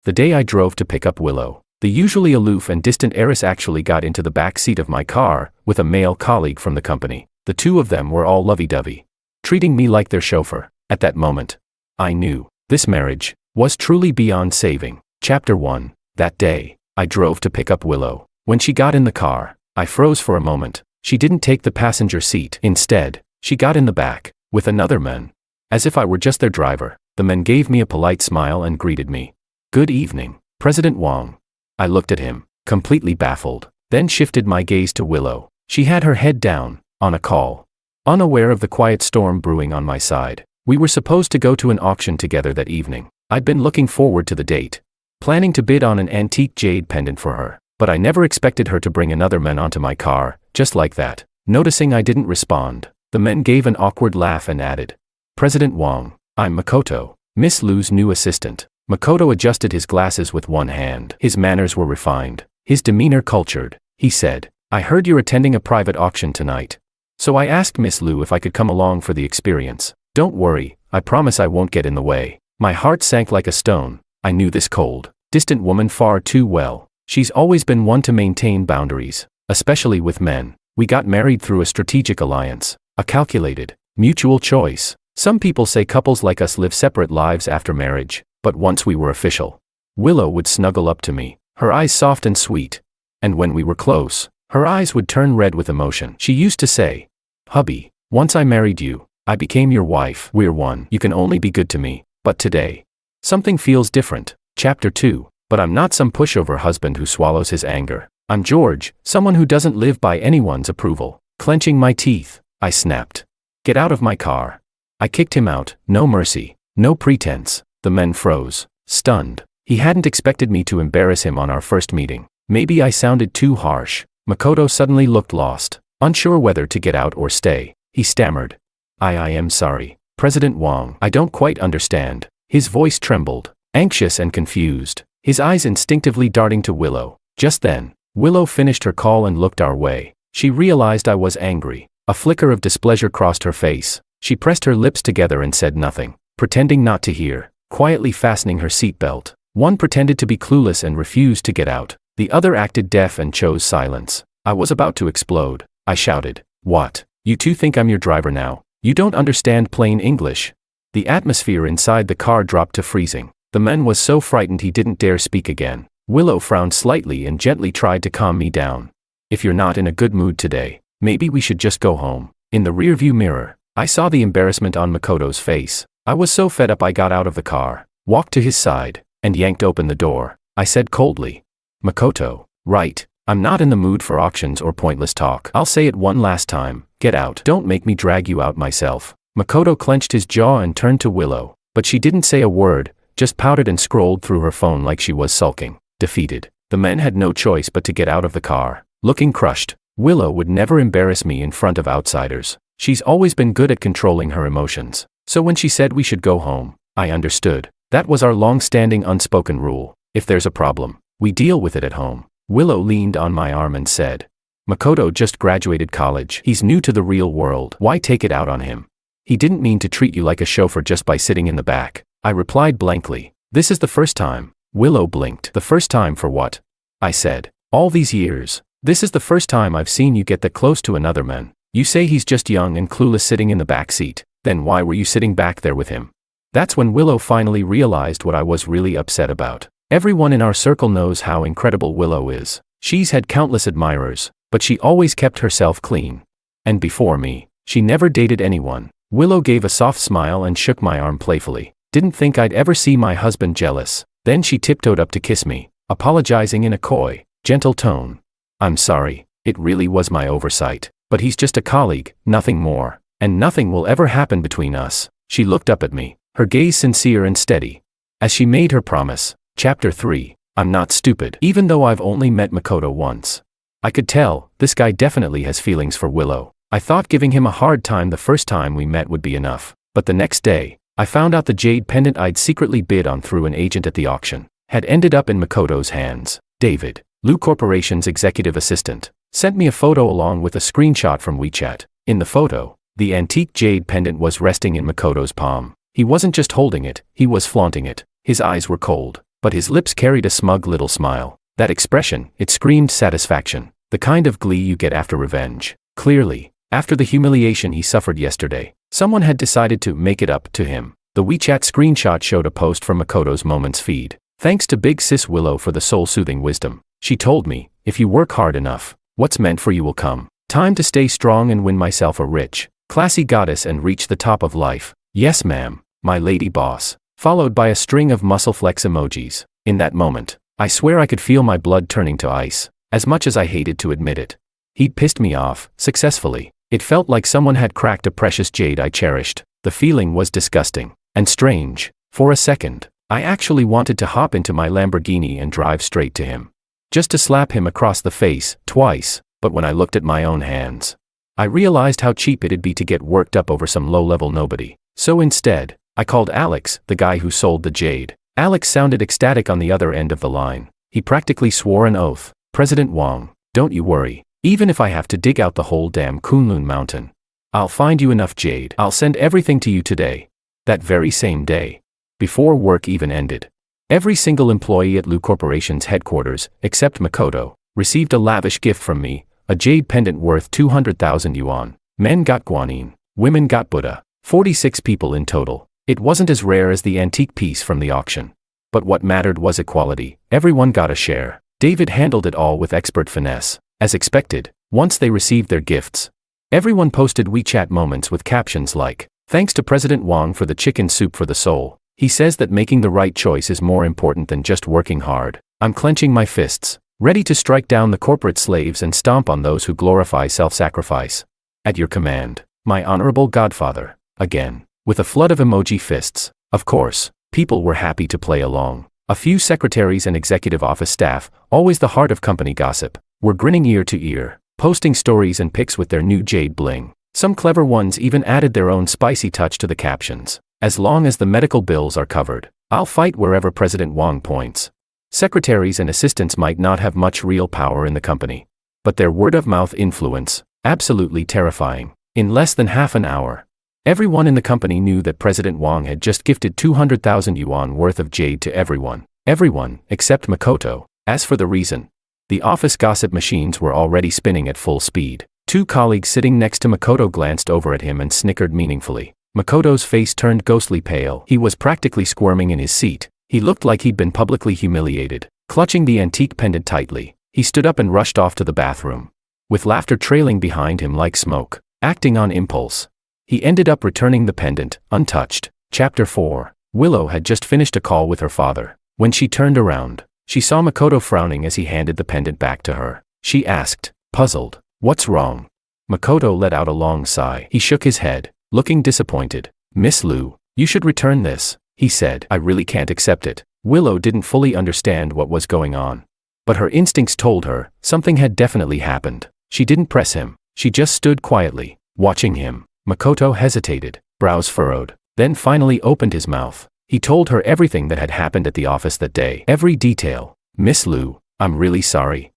The day I drove to pick up Willow, the usually aloof and distant heiress actually got into the back seat of my car, with a male colleague from the company. The two of them were all lovey-dovey, treating me like their chauffeur. At that moment, I knew this marriage was truly beyond saving. Chapter 1. That day, I drove to pick up Willow. When she got in the car, I froze for a moment. She didn't take the passenger seat. Instead, she got in the back, with another man. As if I were just their driver, the man gave me a polite smile and greeted me. "Good evening, President Wang." I looked at him, completely baffled, then shifted my gaze to Willow. She had her head down, on a call, unaware of the quiet storm brewing on my side. We were supposed to go to an auction together that evening. I'd been looking forward to the date, planning to bid on an antique jade pendant for her, but I never expected her to bring another man onto my car, just like that. Noticing I didn't respond, the man gave an awkward laugh and added, "President Wang, I'm Makoto, Miss Liu's new assistant." Makoto adjusted his glasses with one hand. His manners were refined, his demeanor cultured. He said, "I heard you're attending a private auction tonight. So I asked Miss Liu if I could come along for the experience. Don't worry, I promise I won't get in the way." My heart sank like a stone. I knew this cold, distant woman far too well. She's always been one to maintain boundaries, especially with men. We got married through a strategic alliance, a calculated, mutual choice. Some people say couples like us live separate lives after marriage, but once we were official, Willow would snuggle up to me, her eyes soft and sweet. And when we were close, her eyes would turn red with emotion. She used to say, "Hubby, once I married you, I became your wife. We're one. You can only be good to me." But today, something feels different. Chapter 2. But I'm not some pushover husband who swallows his anger. I'm George, someone who doesn't live by anyone's approval. Clenching my teeth, I snapped, "Get out of my car." I kicked him out, no mercy, no pretense. The man froze, stunned. He hadn't expected me to embarrass him on our first meeting. Maybe I sounded too harsh. Makoto suddenly looked lost, unsure whether to get out or stay. He stammered, I am sorry, President Wang. I don't quite understand." His voice trembled, anxious and confused, his eyes instinctively darting to Willow. Just then, Willow finished her call and looked our way. She realized I was angry. A flicker of displeasure crossed her face. She pressed her lips together and said nothing, pretending not to hear, quietly fastening her seatbelt. One pretended to be clueless and refused to get out. The other acted deaf and chose silence. I was about to explode. I shouted, "What? You two think I'm your driver now? You don't understand plain English." The atmosphere inside the car dropped to freezing. The man was so frightened he didn't dare speak again. Willow frowned slightly and gently tried to calm me down. "If you're not in a good mood today, maybe we should just go home." In the rearview mirror, I saw the embarrassment on Makoto's face. I was so fed up I got out of the car, walked to his side, and yanked open the door. I said coldly, "Makoto, right, I'm not in the mood for auctions or pointless talk. I'll say it one last time, get out. Don't make me drag you out myself." Makoto clenched his jaw and turned to Willow, but she didn't say a word, just pouted and scrolled through her phone like she was sulking. Defeated, the man had no choice but to get out of the car, looking crushed. Willow would never embarrass me in front of outsiders. She's always been good at controlling her emotions. So when she said we should go home, I understood. That was our long-standing unspoken rule. If there's a problem, we deal with it at home. Willow leaned on my arm and said, "Makoto just graduated college. He's new to the real world. Why take it out on him? He didn't mean to treat you like a chauffeur just by sitting in the back." I replied blankly, "This is the first time." Willow blinked. "The first time for what?" I said, "All these years. This is the first time I've seen you get that close to another man. You say he's just young and clueless sitting in the back seat. Then why were you sitting back there with him?" That's when Willow finally realized what I was really upset about. Everyone in our circle knows how incredible Willow is. She's had countless admirers, but she always kept herself clean. And before me, she never dated anyone. Willow gave a soft smile and shook my arm playfully. Didn't think I'd ever see my husband jealous. Then she tiptoed up to kiss me, apologizing in a coy, gentle tone. "I'm sorry, it really was my oversight, but he's just a colleague, nothing more, and nothing will ever happen between us." She looked up at me, her gaze sincere and steady, as she made her promise. Chapter 3. I'm not stupid. Even though I've only met Makoto once, I could tell, this guy definitely has feelings for Willow. I thought giving him a hard time the first time we met would be enough. But the next day, I found out the jade pendant I'd secretly bid on through an agent at the auction had ended up in Makoto's hands. David, Liu Corporation's executive assistant, sent me a photo along with a screenshot from WeChat. In the photo, the antique jade pendant was resting in Makoto's palm. He wasn't just holding it, he was flaunting it. His eyes were cold, But his lips carried a smug little smile. That expression, it screamed satisfaction. The kind of glee you get after revenge. Clearly, after the humiliation he suffered yesterday, someone had decided to make it up to him. The WeChat screenshot showed a post from Makoto's Moments feed. Thanks to Big Sis Willow for the soul-soothing wisdom. She told me, if you work hard enough, what's meant for you will come. Time to stay strong and win myself a rich, classy goddess and reach the top of life. Yes ma'am, my lady boss. Followed by a string of muscle flex emojis. In that moment, I swear I could feel my blood turning to ice, as much as I hated to admit it. He'd pissed me off, successfully. It felt like someone had cracked a precious jade I cherished. The feeling was disgusting and strange. For a second, I actually wanted to hop into my Lamborghini and drive straight to him. Just to slap him across the face, twice, but when I looked at my own hands, I realized how cheap it'd be to get worked up over some low-level nobody. So instead, I called Alex, the guy who sold the jade. Alex sounded ecstatic on the other end of the line. He practically swore an oath. President Wong, don't you worry. Even if I have to dig out the whole damn Kunlun mountain, I'll find you enough jade. I'll send everything to you today. That very same day. Before work even ended. Every single employee at Lu Corporation's headquarters, except Makoto, received a lavish gift from me, a jade pendant worth 200,000 yuan. Men got guanine, women got Buddha. 46 people in total. It wasn't as rare as the antique piece from the auction. But what mattered was equality. Everyone got a share. David handled it all with expert finesse. As expected, once they received their gifts, everyone posted WeChat moments with captions like, "Thanks to President Wong for the chicken soup for the soul. He says that making the right choice is more important than just working hard. I'm clenching my fists, ready to strike down the corporate slaves and stomp on those who glorify self-sacrifice. At your command, my honorable godfather." Again, with a flood of emoji fists. Of course, people were happy to play along. A few secretaries and executive office staff, always the heart of company gossip, were grinning ear to ear, posting stories and pics with their new jade bling. Some clever ones even added their own spicy touch to the captions. As long as the medical bills are covered, I'll fight wherever President Wong points. Secretaries and assistants might not have much real power in the company, but their word-of-mouth influence, absolutely terrifying. In less than half an hour, everyone in the company knew that President Wong had just gifted 200,000 yuan worth of jade to everyone. Everyone, except Makoto. As for the reason, the office gossip machines were already spinning at full speed. Two colleagues sitting next to Makoto glanced over at him and snickered meaningfully. Makoto's face turned ghostly pale. He was practically squirming in his seat. He looked like he'd been publicly humiliated. Clutching the antique pendant tightly, he stood up and rushed off to the bathroom, with laughter trailing behind him like smoke. Acting on impulse, he ended up returning the pendant, untouched. Chapter 4. Willow had just finished a call with her father. When she turned around, she saw Makoto frowning as he handed the pendant back to her. She asked, puzzled, "What's wrong?" Makoto let out a long sigh. He shook his head, looking disappointed. "Miss Lu, you should return this," he said. "I really can't accept it." Willow didn't fully understand what was going on, but her instincts told her something had definitely happened. She didn't press him. She just stood quietly, watching him. Makoto hesitated, brows furrowed, then finally opened his mouth. He told her everything that had happened at the office that day. Every detail. "Miss Lu, I'm really sorry.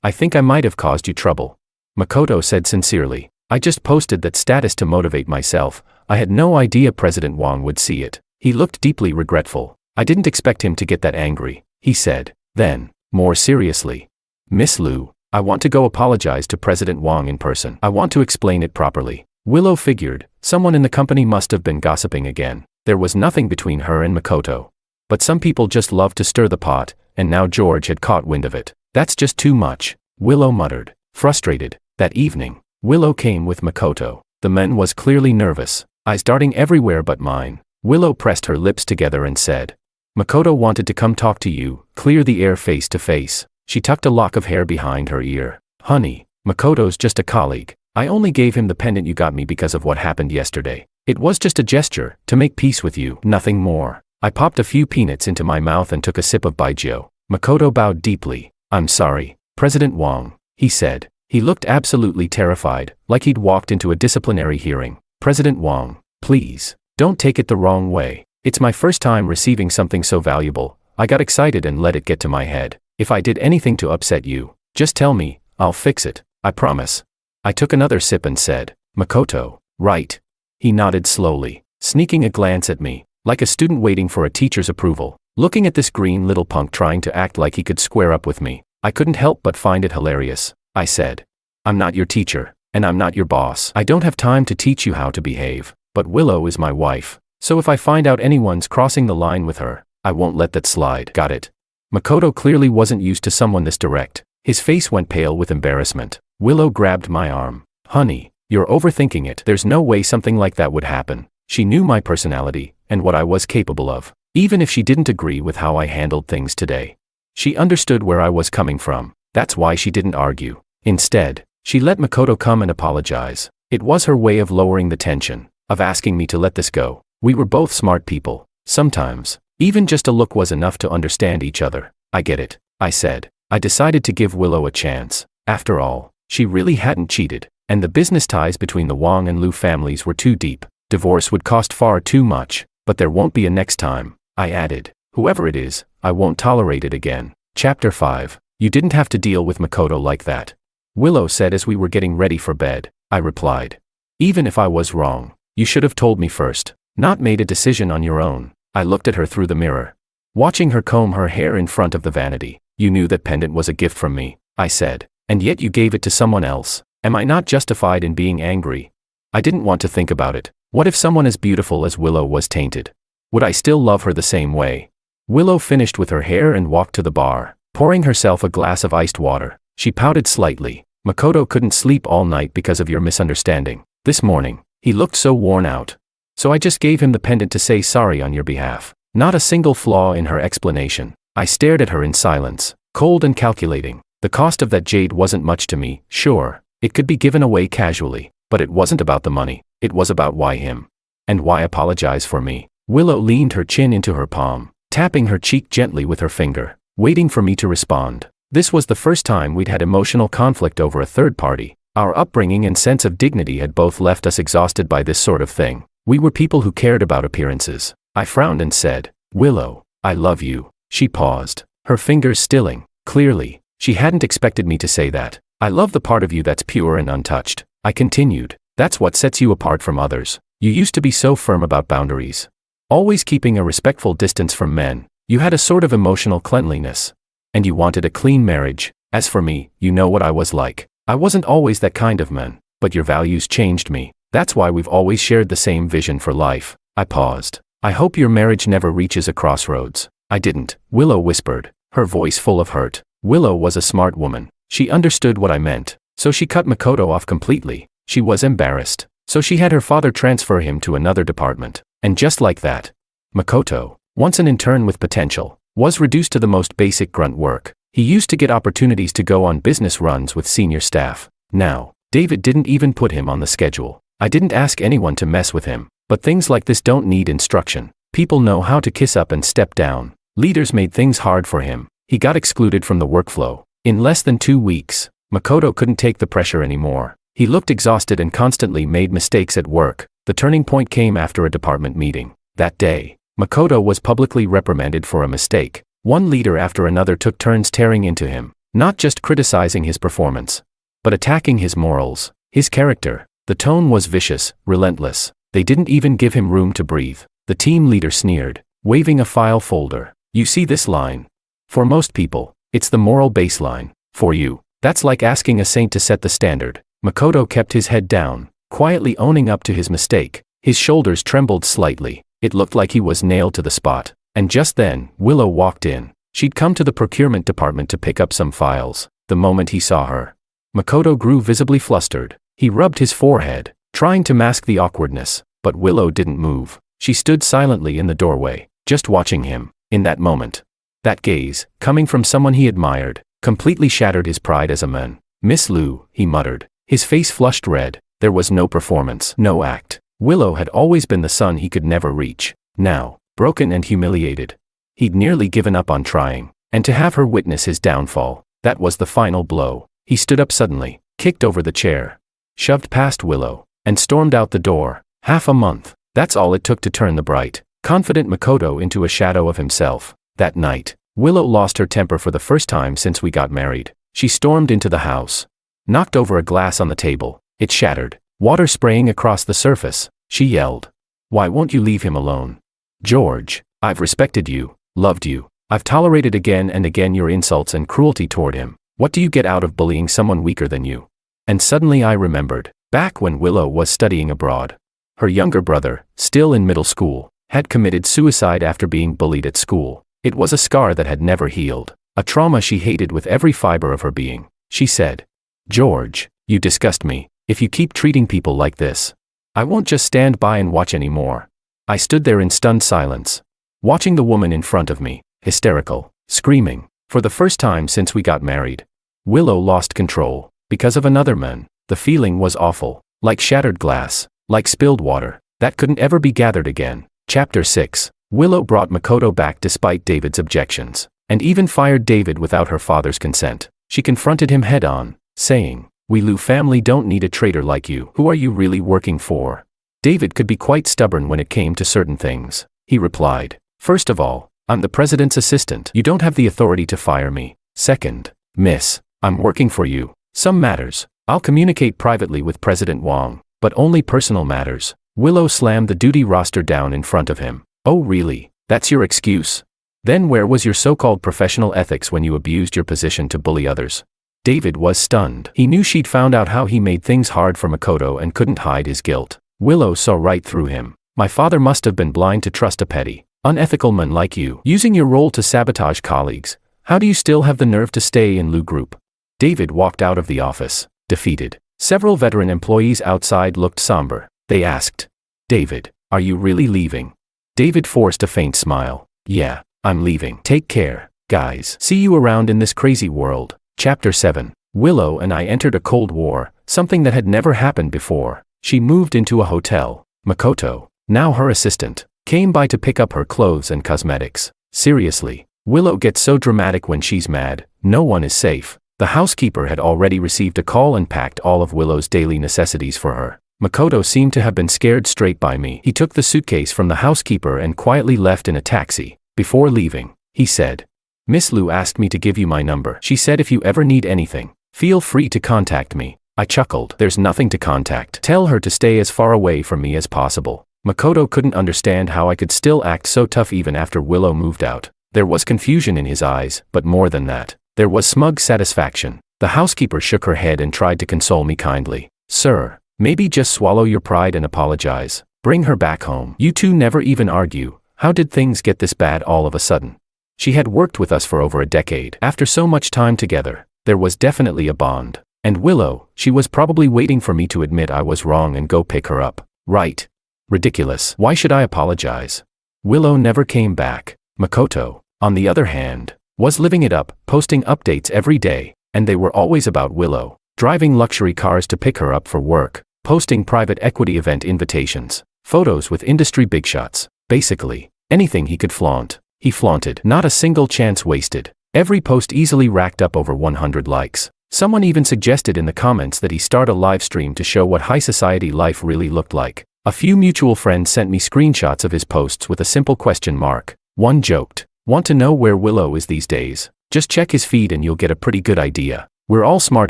I think I might have caused you trouble," Makoto said sincerely. "I just posted that status to motivate myself. I had no idea President Wong would see it." He looked deeply regretful. "I didn't expect him to get that angry," he said. Then, more seriously, "Miss Lu, I want to go apologize to President Wong in person. I want to explain it properly." Willow figured, someone in the company must have been gossiping again. There was nothing between her and Makoto. But some people just love to stir the pot, and now George had caught wind of it. "That's just too much," Willow muttered, frustrated. That evening, Willow came with Makoto. The man was clearly nervous, eyes darting everywhere but mine. Willow pressed her lips together and said, "Makoto wanted to come talk to you, clear the air face to face." She tucked a lock of hair behind her ear. "Honey, Makoto's just a colleague. I only gave him the pendant you got me because of what happened yesterday. It was just a gesture, to make peace with you, nothing more." I popped a few peanuts into my mouth and took a sip of baijiu. Makoto bowed deeply. "I'm sorry, President Wong," he said. He looked absolutely terrified, like he'd walked into a disciplinary hearing. "President Wong, please, don't take it the wrong way. It's my first time receiving something so valuable. I got excited and let it get to my head. If I did anything to upset you, just tell me, I'll fix it, I promise." I took another sip and said, "Makoto, right?" He nodded slowly, sneaking a glance at me, like a student waiting for a teacher's approval. Looking at this green little punk trying to act like he could square up with me, I couldn't help but find it hilarious. I said, "I'm not your teacher, and I'm not your boss. I don't have time to teach you how to behave, but Willow is my wife, so if I find out anyone's crossing the line with her, I won't let that slide. Got it?" Makoto clearly wasn't used to someone this direct. His face went pale with embarrassment. Willow grabbed my arm. "Honey, you're overthinking it. There's no way something like that would happen." She knew my personality, and what I was capable of, even if she didn't agree with how I handled things today. She understood where I was coming from. That's why she didn't argue. Instead, she let Makoto come and apologize. It was her way of lowering the tension, of asking me to let this go. We were both smart people. Sometimes, even just a look was enough to understand each other. "I get it," I said. I decided to give Willow a chance. After all, she really hadn't cheated, and the business ties between the Wang and Liu families were too deep. Divorce would cost far too much, but there won't be a next time, I added. Whoever it is, I won't tolerate it again. Chapter 5. You didn't have to deal with Makoto like that. Willow said as we were getting ready for bed. I replied, "Even if I was wrong, you should have told me first, not made a decision on your own." I looked at her through the mirror, watching her comb her hair in front of the vanity. "You knew that pendant was a gift from me," I said, "and yet you gave it to someone else. Am I not justified in being angry?" I didn't want to think about it. What if someone as beautiful as Willow was tainted? Would I still love her the same way? Willow finished with her hair and walked to the bar, pouring herself a glass of iced water. She pouted slightly. "Makoto couldn't sleep all night because of your misunderstanding. This morning, he looked so worn out. So I just gave him the pendant to say sorry on your behalf." Not a single flaw in her explanation. I stared at her in silence, cold and calculating. The cost of that jade wasn't much to me. Sure, it could be given away casually, but it wasn't about the money. It was about why him. And why apologize for me? Willow leaned her chin into her palm, tapping her cheek gently with her finger, waiting for me to respond. This was the first time we'd had emotional conflict over a third party. Our upbringing and sense of dignity had both left us exhausted by this sort of thing. We were people who cared about appearances. I frowned and said, "Willow, I love you." She paused, her fingers stilling. Clearly, she hadn't expected me to say that. "I love the part of you that's pure and untouched." I continued. "That's what sets you apart from others. You used to be so firm about boundaries, always keeping a respectful distance from men. You had a sort of emotional cleanliness. And you wanted a clean marriage. As for me, you know what I was like. I wasn't always that kind of man, but your values changed me. That's why we've always shared the same vision for life." I paused. "I hope your marriage never reaches a crossroads." "I didn't," Willow whispered, her voice full of hurt. Willow was a smart woman. She understood what I meant, so she cut Makoto off completely. She was embarrassed, so she had her father transfer him to another department. And just like that, Makoto, once an intern with potential, was reduced to the most basic grunt work. He used to get opportunities to go on business runs with senior staff. Now, David didn't even put him on the schedule. I didn't ask anyone to mess with him, but things like this don't need instruction. People know how to kiss up and step down. Leaders made things hard for him. He got excluded from the workflow. In less than 2 weeks, Makoto couldn't take the pressure anymore. He looked exhausted and constantly made mistakes at work. The turning point came after a department meeting. That day, Makoto was publicly reprimanded for a mistake. One leader after another took turns tearing into him, not just criticizing his performance, but attacking his morals, his character. The tone was vicious, relentless. They didn't even give him room to breathe. The team leader sneered, waving a file folder. "You see this line? For most people, it's the moral baseline. For you, that's like asking a saint to set the standard." Makoto kept his head down, quietly owning up to his mistake. His shoulders trembled slightly. It looked like he was nailed to the spot. And just then, Willow walked in. She'd come to the procurement department to pick up some files. The moment he saw her, Makoto grew visibly flustered. He rubbed his forehead, trying to mask the awkwardness, but Willow didn't move. She stood silently in the doorway, just watching him. In that moment, that gaze, coming from someone he admired, completely shattered his pride as a man. "Miss Liu," he muttered. His face flushed red. There was no performance, no act. Willow had always been the son he could never reach. Now, broken and humiliated, he'd nearly given up on trying. And to have her witness his downfall, that was the final blow. He stood up suddenly, kicked over the chair, shoved past Willow, and stormed out the door. Half a month. That's all it took to turn the bright, confident Makoto into a shadow of himself. That night, Willow lost her temper for the first time since we got married. She stormed into the house, knocked over a glass on the table. It shattered, water spraying across the surface. She yelled, "Why won't you leave him alone? George, I've respected you. Loved you. I've tolerated again and again your insults and cruelty toward him. What do you get out of bullying someone weaker than you? And suddenly I remembered, back when Willow was studying abroad. Her younger brother, still in middle school, had committed suicide after being bullied at school. It was a scar that had never healed, a trauma she hated with every fiber of her being. She said, "George, you disgust me. If you keep treating people like this, I won't just stand by and watch anymore." I stood there in stunned silence, watching the woman in front of me, hysterical, screaming. For the first time since we got married, Willow lost control, because of another man. The feeling was awful, like shattered glass, like spilled water, that couldn't ever be gathered again. Chapter 6. Willow brought Makoto back despite David's objections, and even fired David without her father's consent. She confronted him head-on, saying, "We Liu family don't need a traitor like you. Who are you really working for?" David could be quite stubborn when it came to certain things. He replied, "First of all, I'm the president's assistant. You don't have the authority to fire me. Second, miss, I'm working for you. Some matters, I'll communicate privately with President Wang, but only personal matters." Willow slammed the duty roster down in front of him. "Oh really? That's your excuse? Then where was your so-called professional ethics when you abused your position to bully others?" David was stunned. He knew she'd found out how he made things hard for Makoto and couldn't hide his guilt. Willow saw right through him. "My father must have been blind to trust a petty, unethical man like you, using your role to sabotage colleagues. How do you still have the nerve to stay in Liu Group?" David walked out of the office, defeated. Several veteran employees outside looked somber. They asked, "David, are you really leaving?" David forced a faint smile. "Yeah, I'm leaving. Take care, guys. See you around in this crazy world." Chapter 7. Willow and I entered a cold war, something that had never happened before. She moved into a hotel. Makoto, now her assistant, came by to pick up her clothes and cosmetics. Seriously, Willow gets so dramatic when she's mad. No one is safe. The housekeeper had already received a call and packed all of Willow's daily necessities for her. Makoto seemed to have been scared straight by me. He took the suitcase from the housekeeper and quietly left in a taxi. Before leaving, he said, "Miss Liu asked me to give you my number. She said if you ever need anything, feel free to contact me." I chuckled. "There's nothing to contact. Tell her to stay as far away from me as possible." Makoto couldn't understand how I could still act so tough even after Willow moved out. There was confusion in his eyes, but more than that, there was smug satisfaction. The housekeeper shook her head and tried to console me kindly. "Sir, maybe just swallow your pride and apologize. Bring her back home. You two never even argue. How did things get this bad all of a sudden?" She had worked with us for over a decade. After so much time together, there was definitely a bond. And Willow, she was probably waiting for me to admit I was wrong and go pick her up. Right? Ridiculous. Why should I apologize? Willow never came back. Makoto, on the other hand, was living it up, posting updates every day, and they were always about Willow, driving luxury cars to pick her up for work, posting private equity event invitations, photos with industry big shots. Basically, anything he could flaunt, he flaunted. Not a single chance wasted. Every post easily racked up over 100 likes. Someone even suggested in the comments that he start a live stream to show what high society life really looked like. A few mutual friends sent me screenshots of his posts with a simple question mark. One joked, "Want to know where Willow is these days? Just check his feed and you'll get a pretty good idea." We're all smart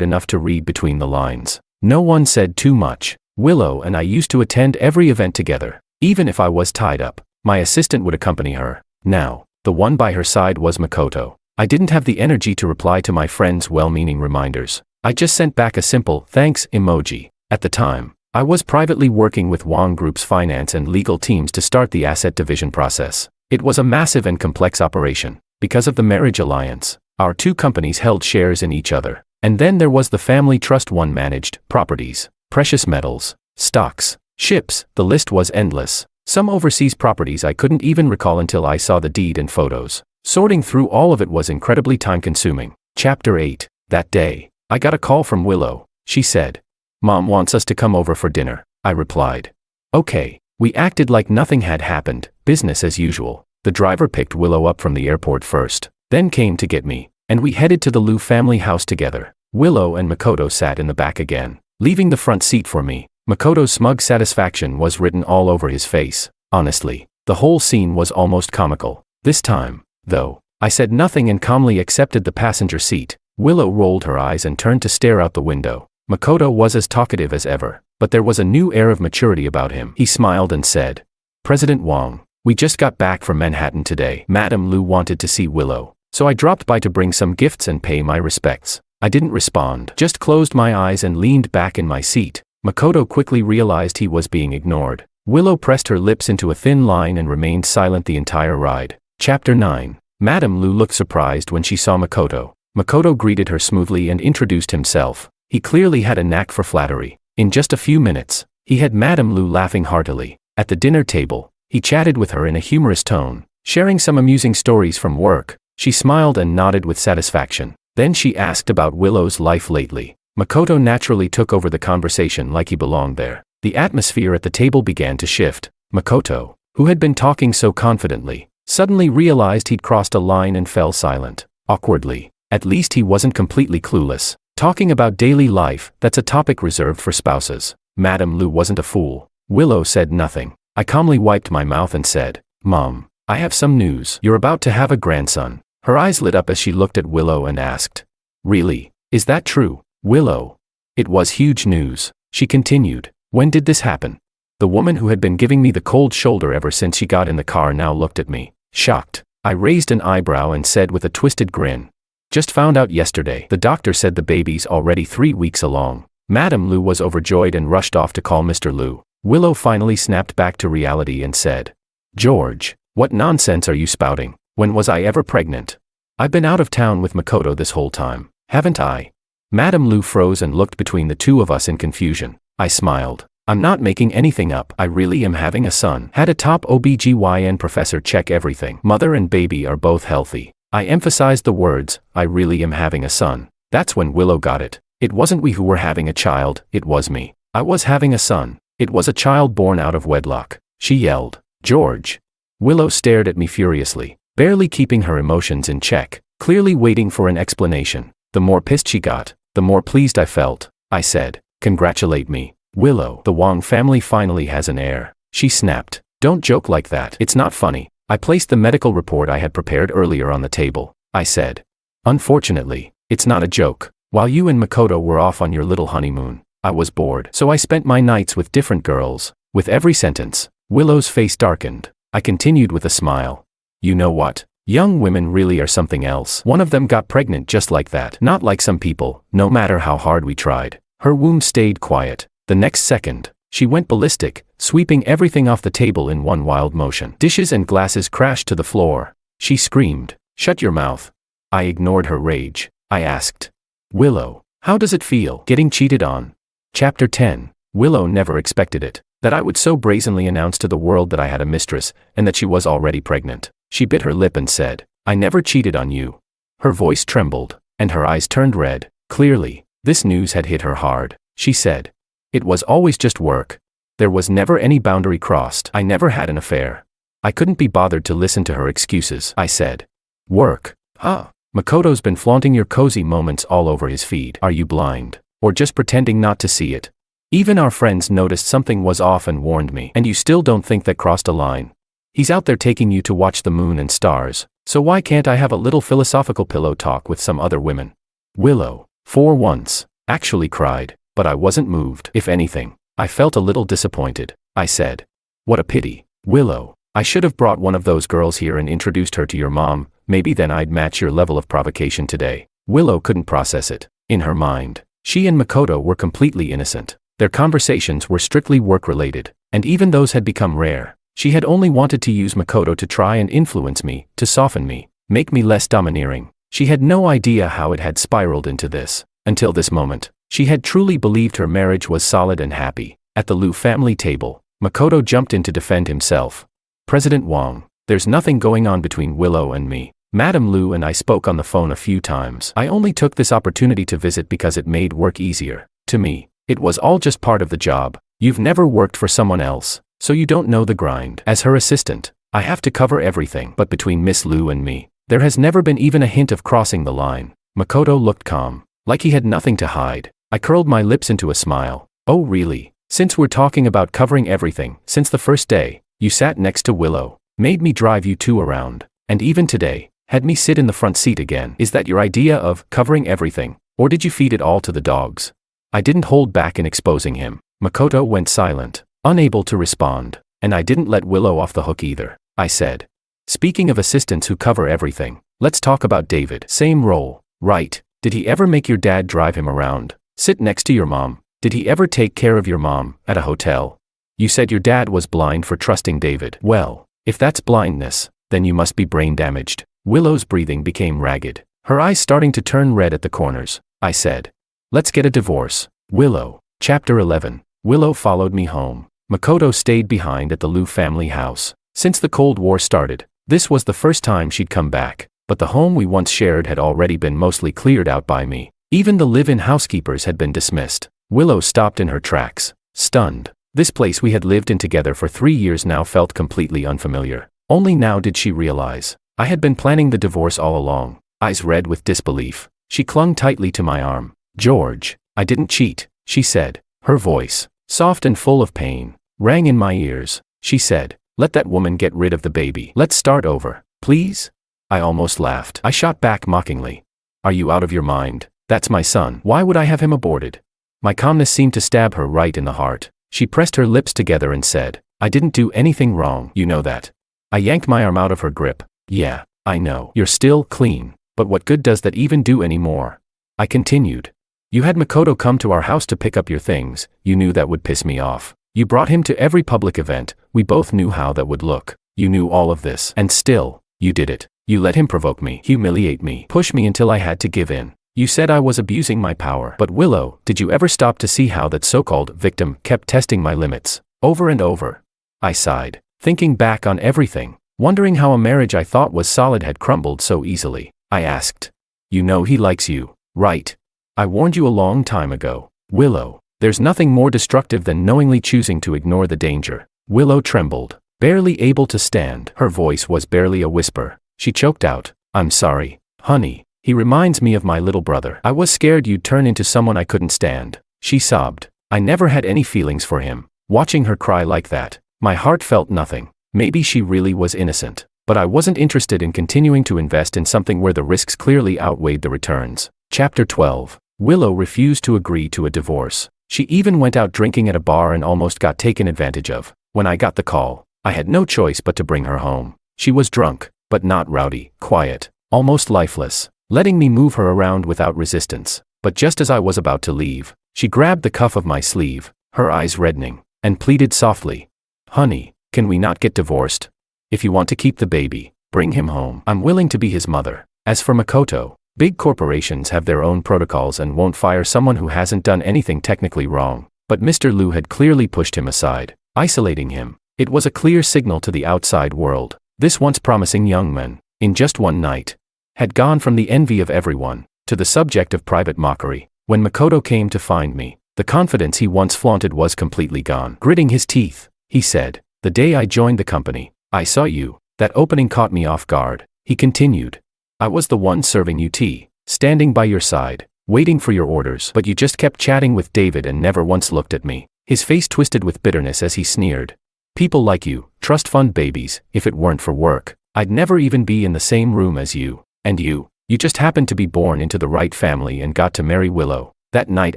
enough to read between the lines. No one said too much. Willow and I used to attend every event together. Even if I was tied up, my assistant would accompany her. Now, the one by her side was Makoto. I didn't have the energy to reply to my friends' well-meaning reminders. I just sent back a simple thanks emoji. At the time, I was privately working with Wang Group's finance and legal teams to start the asset division process. It was a massive and complex operation. Because of the marriage alliance, our two companies held shares in each other. And then there was the family trust one managed properties, precious metals, stocks, ships. The list was endless. Some overseas properties I couldn't even recall until I saw the deed and photos. Sorting through all of it was incredibly time-consuming. Chapter 8. That day, I got a call from Willow. She said, "Mom wants us to come over for dinner." I replied, "Okay." We acted like nothing had happened, business as usual. The driver picked Willow up from the airport first, then came to get me, and we headed to the Liu family house together. Willow and Makoto sat in the back again, leaving the front seat for me. Makoto's smug satisfaction was written all over his face. Honestly, the whole scene was almost comical. This time, though, I said nothing and calmly accepted the passenger seat. Willow rolled her eyes and turned to stare out the window. Makoto was as talkative as ever, but there was a new air of maturity about him. He smiled and said, "President Wang, We just got back from Manhattan today. Madam Lu wanted to see Willow, so I dropped by to bring some gifts and pay my respects. I didn't respond, just closed my eyes and leaned back in my seat. Makoto quickly realized he was being ignored. Willow pressed her lips into a thin line and remained silent the entire ride. Chapter 9. Madam Lu looked surprised when she saw Makoto. Makoto greeted her smoothly and introduced himself. He clearly had a knack for flattery. In just a few minutes, he had Madam Lu laughing heartily. At the dinner table, he chatted with her in a humorous tone, sharing some amusing stories from work. She smiled and nodded with satisfaction. Then she asked about Willow's life lately. Makoto naturally took over the conversation like he belonged there. The atmosphere at the table began to shift. Makoto, who had been talking so confidently, suddenly realized he'd crossed a line and fell silent. Awkwardly. At least he wasn't completely clueless. Talking about daily life, that's a topic reserved for spouses. Madam Lu wasn't a fool. Willow said nothing. I calmly wiped my mouth and said, "Mom, I have some news. You're about to have a grandson." Her eyes lit up as she looked at Willow and asked, "Really? Is that true, Willow?" It was huge news. She continued, "When did this happen?" The woman who had been giving me the cold shoulder ever since she got in the car now looked at me, shocked. I raised an eyebrow and said with a twisted grin, "Just found out yesterday. The doctor said the baby's already 3 weeks along." Madam Lu was overjoyed and rushed off to call Mr. Lu. Willow finally snapped back to reality and said, "George, what nonsense are you spouting? When was I ever pregnant? I've been out of town with Makoto this whole time, haven't I?" Madam Lu froze and looked between the two of us in confusion. I smiled. "I'm not making anything up. I really am having a son. Had a top OBGYN professor check everything. Mother and baby are both healthy." I emphasized the words, "I really am having a son." That's when Willow got it. It wasn't we who were having a child, it was me. I was having a son. It was a child born out of wedlock. She yelled, "George!" Willow stared at me furiously, barely keeping her emotions in check, clearly waiting for an explanation. The more pissed she got, the more pleased I felt. I said, "Congratulate me, Willow. The Wang family finally has an heir." She snapped, "Don't joke like that. It's not funny." I placed the medical report I had prepared earlier on the table. I said, "Unfortunately, it's not a joke. While you and Makoto were off on your little honeymoon, I was bored, so I spent my nights with different girls." With every sentence, Willow's face darkened. I continued with a smile. "You know what? Young women really are something else. One of them got pregnant just like that. Not like some people, no matter how hard we tried." Her womb stayed quiet. The next second, she went ballistic, sweeping everything off the table in one wild motion. Dishes and glasses crashed to the floor. She screamed, "Shut your mouth." I ignored her rage. I asked, "Willow, how does it feel, getting cheated on?" Chapter 10. Willow never expected it. That I would so brazenly announce to the world that I had a mistress, and that she was already pregnant. She bit her lip and said, "I never cheated on you." Her voice trembled, and her eyes turned red. Clearly, this news had hit her hard. She said, "It was always just work. There was never any boundary crossed. I never had an affair." I couldn't be bothered to listen to her excuses. I said, "Work? Huh? Makoto's been flaunting your cozy moments all over his feed. Are you blind? Or just pretending not to see it? Even our friends noticed something was off and warned me, and you still don't think that crossed a line? He's out there taking you to watch the moon and stars, so why can't I have a little philosophical pillow talk with some other women?" Willow, for once, actually cried, but I wasn't moved. If anything, I felt a little disappointed. I said, "What a pity, Willow. I should have brought one of those girls here and introduced her to your mom. Maybe then I'd match your level of provocation today." Willow couldn't process it. In her mind, she and Makoto were completely innocent. Their conversations were strictly work-related, and even those had become rare. She had only wanted to use Makoto to try and influence me, to soften me, make me less domineering. She had no idea how it had spiraled into this. Until this moment, she had truly believed her marriage was solid and happy. At the Lu family table, Makoto jumped in to defend himself. "President Wang, there's nothing going on between Willow and me. Madam Lu and I spoke on the phone a few times. I only took this opportunity to visit because it made work easier. To me, it was all just part of the job. You've never worked for someone else, so you don't know the grind. As her assistant, I have to cover everything. But between Miss Lu and me, there has never been even a hint of crossing the line." Makoto looked calm, like he had nothing to hide. I curled my lips into a smile. "Oh really? Since we're talking about covering everything, since the first day, you sat next to Willow, made me drive you two around, and even today, had me sit in the front seat again. Is that your idea of covering everything, or did you feed it all to the dogs?" I didn't hold back in exposing him. Makoto went silent, unable to respond, and I didn't let Willow off the hook either. I said. Speaking of assistants who cover everything, let's talk about David. Same role, right? Did he ever make your dad drive him around? Sit next to your mom? Did he ever take care of your mom at a hotel? You said your dad was blind for trusting David. Well, if that's blindness, then you must be brain damaged. Willow's breathing became ragged, her eyes starting to turn red at the corners. I said, let's get a divorce. Willow. Chapter 11. Willow followed me home. Makoto stayed behind at the Liu family house. Since the Cold War started, this was the first time she'd come back, but the home we once shared had already been mostly cleared out by me. Even the live-in housekeepers had been dismissed. Willow stopped in her tracks, stunned. This place we had lived in together for 3 years now felt completely unfamiliar. Only now did she realize I had been planning the divorce all along. Eyes red with disbelief, she clung tightly to my arm. George, I didn't cheat, she said. Her voice, soft and full of pain, rang in my ears. She said, let that woman get rid of the baby. Let's start over, please? I almost laughed. I shot back mockingly. Are you out of your mind? That's my son. Why would I have him aborted? My calmness seemed to stab her right in the heart. She pressed her lips together and said, I didn't do anything wrong, you know that. I yanked my arm out of her grip. Yeah, I know. You're still clean, but what good does that even do anymore? I continued. You had Makoto come to our house to pick up your things. You knew that would piss me off. You brought him to every public event. We both knew how that would look. You knew all of this. And still, you did it. You let him provoke me, humiliate me, push me until I had to give in. You said I was abusing my power. But Willow, did you ever stop to see how that so-called victim kept testing my limits, over and over? I sighed, thinking back on everything, wondering how a marriage I thought was solid had crumbled so easily. I asked, you know he likes you, right? I warned you a long time ago. Willow, there's nothing more destructive than knowingly choosing to ignore the danger. Willow trembled, barely able to stand. Her voice was barely a whisper. She choked out, I'm sorry, honey. He reminds me of my little brother. I was scared you'd turn into someone I couldn't stand. She sobbed. I never had any feelings for him. Watching her cry like that, my heart felt nothing. Maybe she really was innocent. But I wasn't interested in continuing to invest in something where the risks clearly outweighed the returns. Chapter 12. Willow refused to agree to a divorce. She even went out drinking at a bar and almost got taken advantage of. When I got the call, I had no choice but to bring her home. She was drunk, but not rowdy, quiet, almost lifeless, letting me move her around without resistance. But just as I was about to leave, she grabbed the cuff of my sleeve, her eyes reddening, and pleaded softly, honey, can we not get divorced? If you want to keep the baby, bring him home. I'm willing to be his mother. As for Makoto, big corporations have their own protocols and won't fire someone who hasn't done anything technically wrong. But Mr. Liu had clearly pushed him aside, isolating him. It was a clear signal to the outside world. This once promising young man, in just one night, had gone from the envy of everyone to the subject of private mockery. When Makoto came to find me, the confidence he once flaunted was completely gone. Gritting his teeth, he said, the day I joined the company, I saw you. That opening caught me off guard. He continued. I was the one serving you tea, standing by your side, waiting for your orders, but you just kept chatting with David and never once looked at me. His face twisted with bitterness as he sneered. People like you, trust fund babies. If it weren't for work, I'd never even be in the same room as you. And you just happened to be born into the right family and got to marry Willow. That night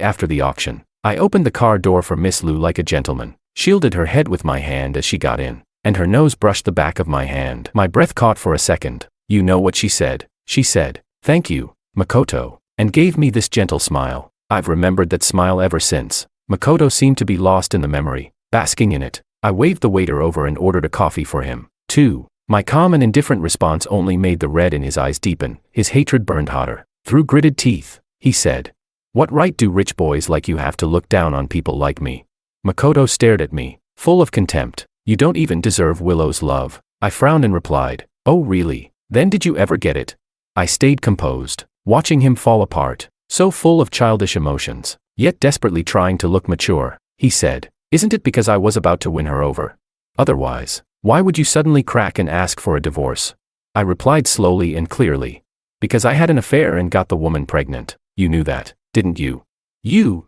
after the auction, I opened the car door for Miss Liu like a gentleman, shielded her head with my hand as she got in, and her nose brushed the back of my hand. My breath caught for a second. You know what she said? She said, thank you, Makoto, and gave me this gentle smile. I've remembered that smile ever since. Makoto seemed to be lost in the memory, basking in it. I waved the waiter over and ordered a coffee for him, too. My calm and indifferent response only made the red in his eyes deepen. His hatred burned hotter. Through gritted teeth, he said, what right do rich boys like you have to look down on people like me? Makoto stared at me, full of contempt. You don't even deserve Willow's love. I frowned and replied, oh really? Then did you ever get it? I stayed composed, watching him fall apart, so full of childish emotions, yet desperately trying to look mature. He said, isn't it because I was about to win her over? Otherwise, why would you suddenly crack and ask for a divorce? I replied slowly and clearly. Because I had an affair and got the woman pregnant. You knew that, didn't you? You.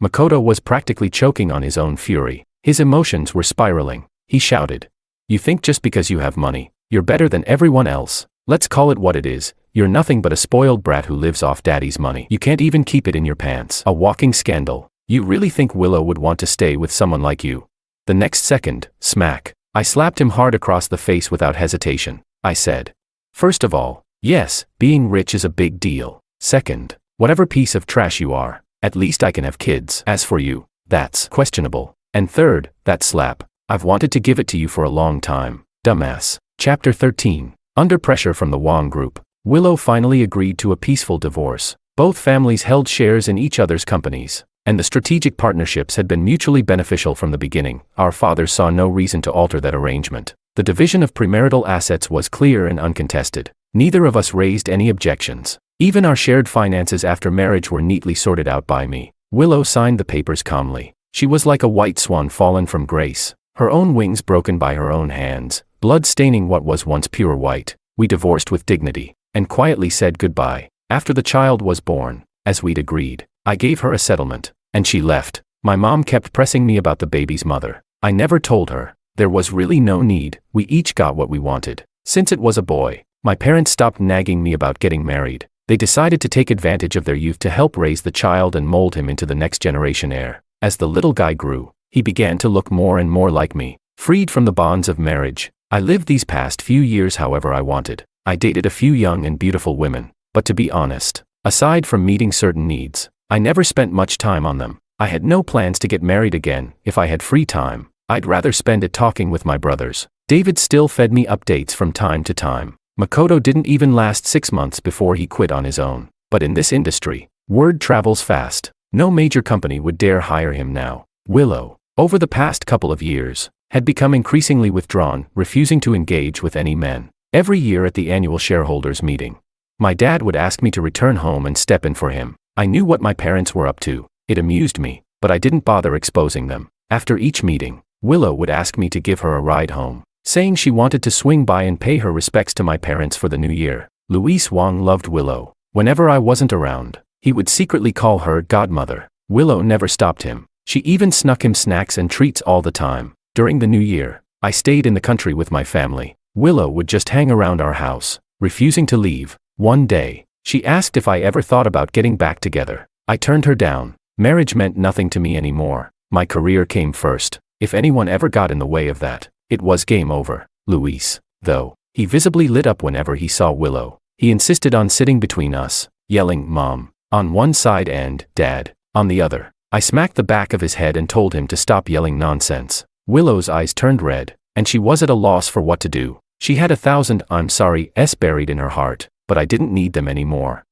Makoto was practically choking on his own fury. His emotions were spiraling. He shouted. You think just because you have money, you're better than everyone else? Let's call it what it is. You're nothing but a spoiled brat who lives off daddy's money. You can't even keep it in your pants. A walking scandal. You really think Willow would want to stay with someone like you? The next second, smack, I slapped him hard across the face without hesitation. I said, "First of all, yes, being rich is a big deal. Second, whatever piece of trash you are, at least I can have kids. As for you, that's questionable. And third, that slap. I've wanted to give it to you for a long time, dumbass." Chapter 13. Under pressure from the Wong Group, Willow finally agreed to a peaceful divorce. Both families held shares in each other's companies, and the strategic partnerships had been mutually beneficial from the beginning. Our fathers saw no reason to alter that arrangement. The division of premarital assets was clear and uncontested. Neither of us raised any objections. Even our shared finances after marriage were neatly sorted out by me. Willow signed the papers calmly. She was like a white swan fallen from grace, her own wings broken by her own hands, blood staining what was once pure white. We divorced with dignity, and quietly said goodbye. After the child was born, as we'd agreed, I gave her a settlement, and she left. My mom kept pressing me about the baby's mother. I never told her. There was really no need. We each got what we wanted. Since it was a boy, my parents stopped nagging me about getting married. They decided to take advantage of their youth to help raise the child and mold him into the next generation heir. As the little guy grew, he began to look more and more like me, freed from the bonds of marriage. I lived these past few years however I wanted. I dated a few young and beautiful women, but to be honest, aside from meeting certain needs, I never spent much time on them. I had no plans to get married again. If I had free time, I'd rather spend it talking with my brothers. David still fed me updates from time to time. Makoto didn't even last 6 months before he quit on his own. But in this industry, word travels fast. No major company would dare hire him now. Willow, over the past couple of years, had become increasingly withdrawn, refusing to engage with any men. Every year at the annual shareholders meeting, my dad would ask me to return home and step in for him. I knew what my parents were up to. It amused me, but I didn't bother exposing them. After each meeting, Willow would ask me to give her a ride home, saying she wanted to swing by and pay her respects to my parents for the new year. Luis Wong loved Willow. Whenever I wasn't around, he would secretly call her godmother. Willow never stopped him. She even snuck him snacks and treats all the time. During the new year, I stayed in the country with my family. Willow would just hang around our house, refusing to leave. One day, she asked if I ever thought about getting back together. I turned her down. Marriage meant nothing to me anymore. My career came first. If anyone ever got in the way of that, it was game over. Luis, though, he visibly lit up whenever he saw Willow. He insisted on sitting between us, yelling "Mom" on one side and "Dad" on the other. I smacked the back of his head and told him to stop yelling nonsense. Willow's eyes turned red, and she was at a loss for what to do. She had 1,000 "I'm sorry's" buried in her heart, but I didn't need them anymore.